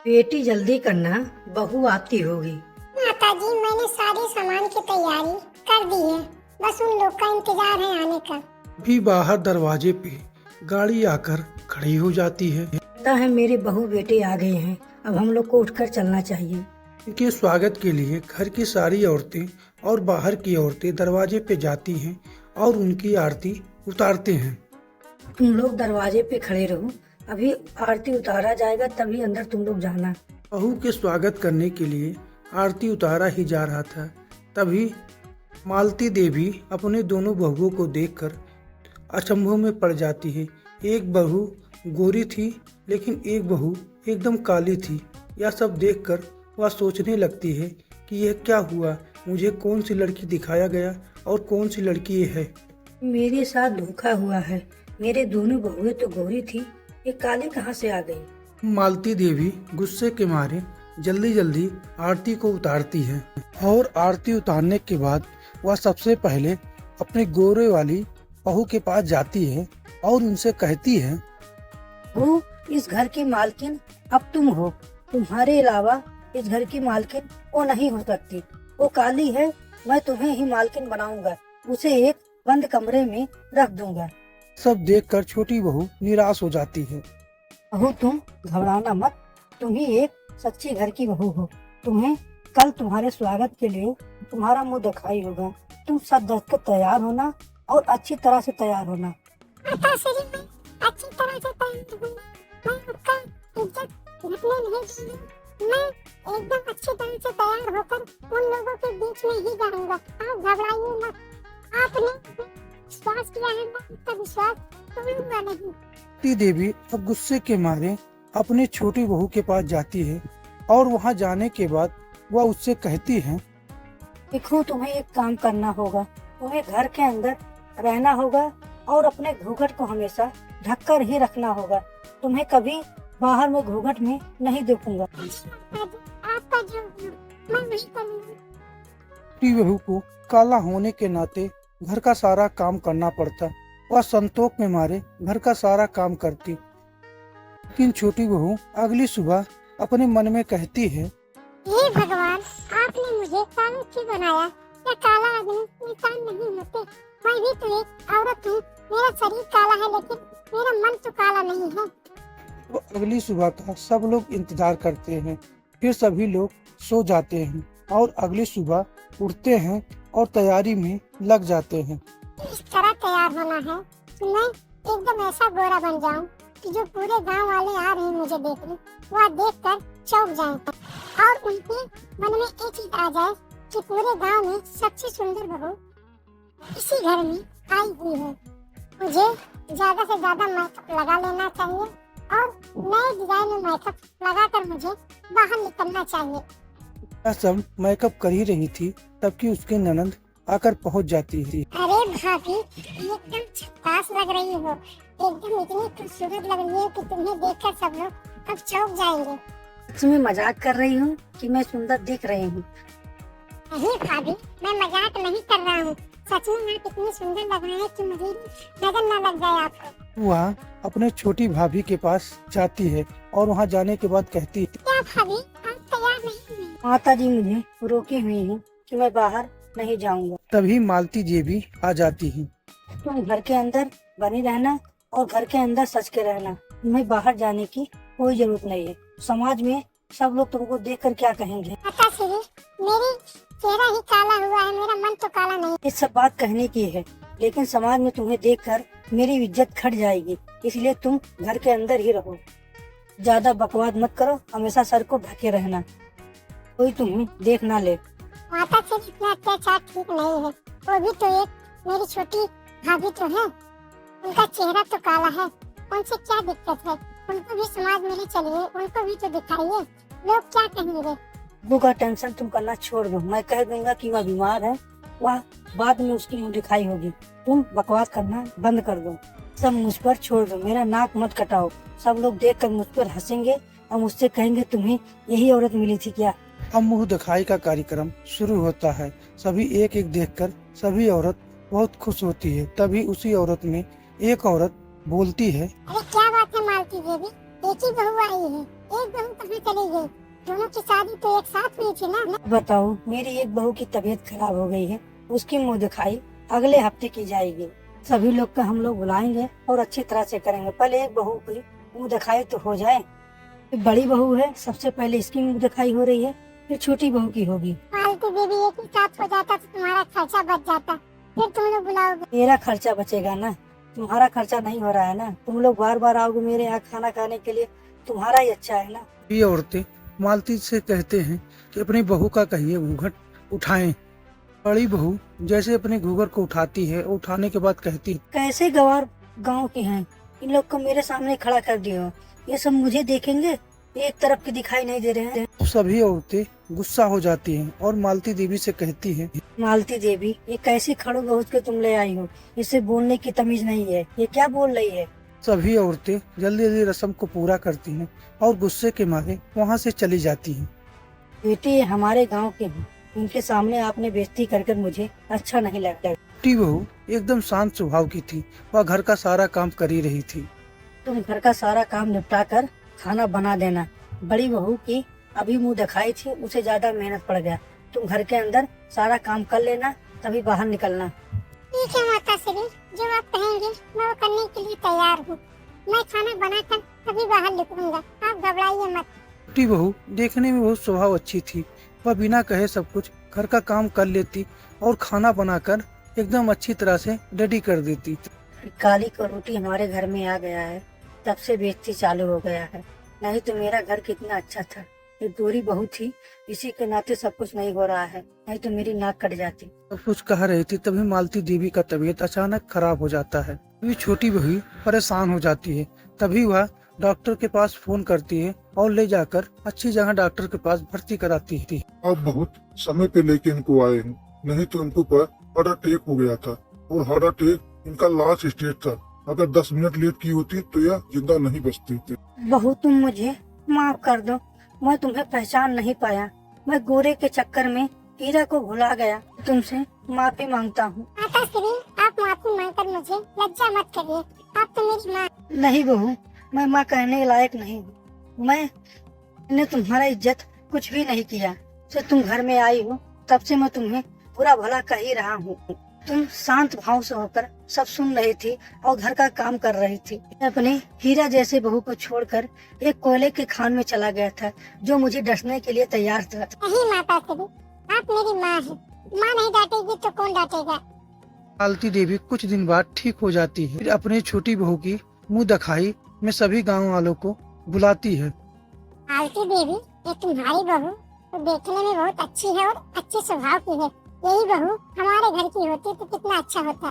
बेटी जल्दी करना, बहू आती होगी। माताजी, मैंने सारे सामान की तैयारी कर दी है, बस उन लोग का इंतजार है आने का। भी बाहर दरवाजे पे गाड़ी आकर खड़ी हो जाती है। लगता है मेरे बहू बेटे आ गए हैं, अब हम लोग को उठकर चलना चाहिए। इनके स्वागत के लिए घर की सारी औरतें और बाहर की औरतें दरवाजे पे जाती हैं और उनकी आरती उतारते हैं। तुम लोग दरवाजे पे खड़े रहो, अभी आरती उतारा जाएगा तभी अंदर तुम लोग जाना। बहू के स्वागत करने के लिए आरती उतारा ही जा रहा था, तभी मालती देवी अपने दोनों बहुओं को देखकर अचंभों में पड़ जाती है। एक बहू गोरी थी लेकिन एक बहू एकदम काली थी। यह सब देखकर वह सोचने लगती है कि यह क्या हुआ, मुझे कौन सी लड़की दिखाया गया और कौन सी लड़की ये है। मेरे साथ धोखा हुआ है, मेरे दोनों बहुएं तो गोरी थी, ये काली कहाँ से आ गई। मालती देवी गुस्से के मारे जल्दी जल्दी आरती को उतारती है और आरती उतारने के बाद वह सबसे पहले अपने गोरे वाली बहू के पास जाती है और उनसे कहती है, वो इस घर की मालकिन अब तुम हो, तुम्हारे अलावा इस घर की मालकिन वो नहीं हो सकती। वो काली है, मैं तुम्हें ही मालकिन बनाऊंगा, उसे एक बंद कमरे में रख दूंगा। सब देखकर छोटी बहू निराश हो जाती है। बहू तुम घबराना मत, तुम ही एक सच्ची घर की बहू हो। तुम्हें कल तुम्हारे स्वागत के लिए तुम्हारा मुंह दिखाई होगा। तुम सब दस के तैयार होना और अच्छी तरह से तैयार होना। माताश्री, मैं अच्छी तरह से तैयार हूँ, मैं आपका इज्जत घटने नहीं दूंगी। मैं एकदम अच्छी तरह से तैयार होकर उन लोगों के बीच में ही जाऊंगा। आप घबराइए मत, आपने विश्वास किया है, मैं आपका विश्वास तोड़ूंगा नहीं। मालती देवी अब गुस्से के मारे अपने छोटी बहू के पास जाती है और वहां जाने के बाद वह उससे कहती है, देखो तुम्हें एक काम करना होगा, तुम्हें घर के अंदर रहना होगा और अपने घूंघट को हमेशा ढककर ही रखना होगा। तुम्हें कभी बाहर में घूंघट में नहीं देखूंगा। आपका जो मैं वही करूंगी। छोटी बहू को काला होने के नाते घर का सारा काम करना पड़ता। वह संतोष में मारे घर का सारा काम करती। लेकिन छोटी बहू अगली सुबह अपने मन में कहती है, हे भगवान, आपने मुझे काला क्यों बनाया? क्या काला आदमी इंसान नहीं होते? मैं भी तो एक औरत हूँ, मेरा शरीर काला है लेकिन मेरा मन तो काला नहीं है। तो अगली सुबह का सब लोग इंतजार करते हैं। फिर सभी लोग सो जाते हैं और अगली सुबह उठते हैं और तैयारी में लग जाते हैं। इस तरह तैयार होना है कि मैं एकदम ऐसा गोरा बन जाऊं कि जो पूरे गांव वाले आ रहे हैं मुझे देखने, वह देखकर चौंक जाएं और उनके मन में एक चीज आ जाए कि पूरे गांव में सबसे सुंदर बहू इसी घर में आई हुई है। मुझे ज्यादा से ज्यादा मेकअप लगा लेना चाहिए और नए डिजाइन में मेकअप लगाकर मुझे बाहर निकलना चाहिए। वह सब मेकअप कर ही रही थी तबकि उसके ननंद आकर पहुंच जाती थी। अरे भाभी, एकदम झकास लग रही हो, एकदम इतनी खूबसूरत लग रही है कि तुम्हें देखकर सब लोग अब चौंक जाएंगे। तुम्हें मजाक कर रही हूँ कि मैं सुंदर दिख रही हूँ? नहीं भाभी, मैं मजाक नहीं कर रहा हूँ, सच में आप इतनी सुंदर लग रहे हैं कि मुझे नजर न लग जाए आपको। वह अपने छोटी भाभी के पास जाती है और वहां जाने के बाद कहती है, क्या भाभी, आप तैयार नहीं हुए? माता जी मुझे रोकी हुई है कि मैं बाहर नहीं जाऊंगा। तभी मालती देवी आ जाती है। तुम घर के अंदर बनी रहना और घर के अंदर सच के रहना, तुम्हें बाहर जाने की कोई जरूरत नहीं है। समाज में सब लोग तुमको देखकर क्या कहेंगे? माताश्री, मेरी चेहरा ही काला हुआ है, मेरा मन तो काला नहीं। ये सब बात कहने की है, लेकिन समाज में तुम्हें देखकर मेरी इज्जत घट जाएगी, इसलिए तुम घर के अंदर ही रहो। ज्यादा बकवास मत करो, हमेशा सर को ढके रहना, कोई तुम्हें देख ना ले। माताश्री, इतना अत्याचार ठीक नहीं है। वो भी तो एक मेरी छोटी भाभी तो है, उनका चेहरा तो काला है, उनसे क्या दिक्कत है? उनको भी समाज में ले चलिए, उनको भी तो दिखाइए, लोग क्या कहेंगे? वो का टेंशन तुम करना छोड़ दो, मैं कह दूंगा कि वह बीमार है, वह बाद में उसकी मुँह दिखाई होगी। तुम बकवास करना बंद कर दो, सब मुझ पर छोड़ दो, मेरा नाक मत कटाओ। सब लोग देखकर मुझ पर हंसेंगे और मुझसे कहेंगे तुम्हें यही औरत मिली थी क्या? अब मुंह दिखाई का कार्यक्रम शुरू होता है। सभी एक एक देखकर सभी औरत बहुत खुश होती है। तभी उसी औरत में एक औरत बोलती है, अरे क्या बात है मालती देवी, एक ही बहू आई है, एक बहू कहाँ चली गई? दोनों की शादी तो एक साथ हुई थी ना। बताओ, मेरी एक बहू की तबीयत खराब हो गई है, उसकी मुंह दिखाई अगले हफ्ते की जाएगी। सभी लोग का हम लोग बुलाएंगे और अच्छी तरह से करेंगे। पहले एक बहू की मुंह दिखाई तो हो जाए। फिर बड़ी बहू है, सबसे पहले इसकी मुंह दिखाई हो रही है, फिर छोटी बहू की होगी। फालतू बेबी एक ही साथ हो जाता तो तुम्हारा खर्चा बच जाता, फिर तुम लोग बुलाओगे। मेरा खर्चा बचेगा ना, तुम्हारा खर्चा नहीं हो रहा है ना। तुम लोग बार बार आओगे मेरे यहाँ खाना खाने के लिए, तुम्हारा ही अच्छा है ना। ये औरतें मालती से कहते हैं कि अपनी बहू का कहिए घूंघट उठाएं। बड़ी बहू जैसे अपने घूंघट को उठाती है, उठाने के बाद कहती है, कैसे गवार गांव के हैं, इन लोग को मेरे सामने खड़ा कर दियो। ये सब मुझे देखेंगे, एक तरफ के दिखाई नहीं दे रहे हैं। सभी औरतें गुस्सा हो जाती हैं और मालती देवी से कहती हैं, मालती देवी, ये कैसी खड़ो बहुत के तुम ले आई हो, इसे बोलने की तमीज नहीं है, ये क्या बोल रही है। सभी औरतें जल्दी जल्दी रस्म को पूरा करती हैं और गुस्से के मारे वहाँ से चली जाती हैं। बेटी ये हमारे गांव के हैं, इनके सामने आपने बेइज्जती कर मुझे अच्छा नहीं लगता। छोटी बहू एकदम शांत स्वभाव की थी, वह घर का सारा काम कर ही रही थी। तुम घर का सारा काम निपटा कर खाना बना देना। बड़ी बहू की अभी मुंह दिखाई थी, उसे ज्यादा मेहनत पड़ गया। तुम घर के अंदर सारा काम कर लेना, तभी बाहर निकलना। ठीक है माता श्री, जो आप कहेंगे मैं वो करने के लिए तैयार हूँ। मैं खाना बनाकर तभी बाहर निकलूंगा, आप घबराइए मत। छोटी बहू देखने में बहुत स्वभाव अच्छी थी, वह बिना कहे सब कुछ घर का काम कर लेती और खाना बनाकर एकदम अच्छी तरह से रेडी कर देती थी। काली को रोटी हमारे घर में आ गया है, तब से बेइज्जती चालू हो गया है। नहीं तो मेरा घर कितना अच्छा था। ये गोरी बहू थी, इसी के नाते सब कुछ नहीं हो रहा है, नहीं तो मेरी नाक कट जाती। सब कुछ कह रही थी, तभी मालती देवी का तबीयत अचानक खराब हो जाता है। तभी छोटी बहू परेशान हो जाती है। तभी वह डॉक्टर के पास फोन करती है और ले जाकर अच्छी जगह डॉक्टर के पास भर्ती कराती थी। आप बहुत समय पे लेके इनको आए हैं, नहीं तो इनको पर हार्ट अटैक हो गया था और हार्ट अटैक इनका लास्ट स्टेज था। अगर 10 मिनट लेट की होती तो यह जिंदा नहीं बचते थे। बहू तुम मुझे माफ कर दो, मैं तुम्हें पहचान नहीं पाया। मैं गोरे के चक्कर में हीरा को भुला गया। तुमसे माफी मांगता हूँ। माता श्री, आप माफी मांगकर मुझे लज्जा मत करिए, आप तो मेरी माँ। नहीं बहू, मैं माँ कहने लायक नहीं हूँ। मैंने तुम्हारा इज्जत कुछ भी नहीं किया। जब तुम घर में आई हो तब से मैं तुम्हें बुरा भला कह ही रहा हूँ। तुम शांत भाव से होकर सब सुन रही थी और घर का काम कर रही थी। मैं अपने हीरा जैसे बहू को छोड़कर एक कोयले के खान में चला गया था, जो मुझे डसने के लिए तैयार था। नहीं माता श्री, आप मेरी माँ हैं। माँ नहीं डांटेगी तो कौन डांटेगा। मालती देवी कुछ दिन बाद ठीक हो जाती है। फिर अपनी छोटी बहू की मुंह दिखाई में सभी गांव वालों को बुलाती है। मालती देवी, ये तुम्हारी बहू तो देखने में बहुत अच्छी है और अच्छे स्वभाव की है। यही बहू हमारे घर की होती तो कितना अच्छा होता।